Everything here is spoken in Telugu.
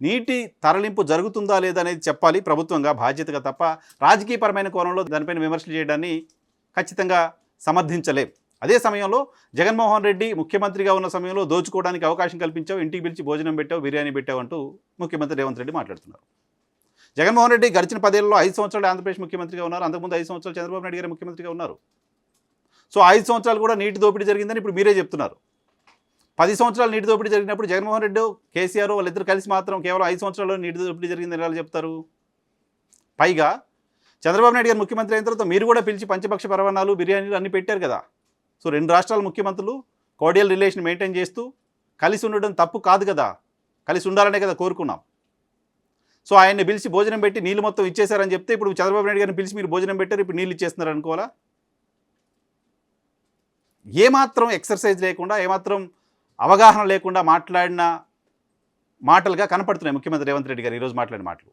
నీటి తరలింపు జరుగుతుందా లేదా అనేది చెప్పాలి ప్రభుత్వంగా బాధ్యతగా తప్ప రాజకీయపరమైన కోణంలో దానిపైన విమర్శలు చేయడాన్ని ఖచ్చితంగా సమర్థించలేం. అదే సమయంలో జగన్మోహన్ రెడ్డి ముఖ్యమంత్రిగా ఉన్న సమయంలో దోచుకోవడానికి అవకాశం కల్పించావు, ఇంటికి పిలిచి భోజనం పెట్టావు, బిర్యానీ పెట్టావు అంటూ ముఖ్యమంత్రి రేవంత్ రెడ్డి మాట్లాడుతున్నారు. జగన్మోహన్ రెడ్డి గడిచిన 10 ఏళ్లలో 5 సంవత్సరాలు ఆంధ్రప్రదేశ్ ముఖ్యమంత్రిగా ఉన్నారు. అంతకుముందు 5 సంవత్సరాలు చంద్రబాబు నాయుడు గారు ముఖ్యమంత్రిగా ఉన్నారు. సో 5 సంవత్సరాలు కూడా నీటి దోపిడీ జరిగిందని ఇప్పుడు మీరే చెప్తున్నారు. 10 సంవత్సరాలు నీటి దోపిడీ జరిగినప్పుడు జగన్మోహన్ రెడ్డి, కేసీఆర్ వాళ్ళిద్దరు కలిసి మాత్రం కేవలం 5 సంవత్సరాల్లో నీటి దోపిడీ జరిగిందని ఎలా చెప్తారు? పైగా చంద్రబాబు నాయుడు గారు ముఖ్యమంత్రి అయిన తర్వాత మీరు కూడా పిలిచి పంచపక్ష పరవాణాలు, బిర్యానీలు అన్నీ పెట్టారు కదా. సో 2 రాష్ట్రాల ముఖ్యమంత్రులు కోర్డియల్ రిలేషన్ మెయింటైన్ చేస్తూ కలిసి ఉండడం తప్పు కాదు కదా, కలిసి ఉండాలనే కదా కోరుకున్నాం. సో ఆయన్ని పిలిచి భోజనం పెట్టి నీళ్ళు మొత్తం ఇచ్చేశారని చెప్తే ఇప్పుడు చంద్రబాబు నాయుడు గారిని పిలిచి మీరు భోజనం పెట్టారు, ఇప్పుడు నీళ్ళు ఇచ్చేస్తున్నారు అనుకోవాలా? ఏమాత్రం ఎక్సర్సైజ్ లేకుండా, ఏమాత్రం అవగాహన లేకుండా మాట్లాడిన మాటలుగా కనపడుతున్నాయి ముఖ్యమంత్రి రేవంత్ రెడ్డి గారు ఈరోజు మాట్లాడిన మాటలు.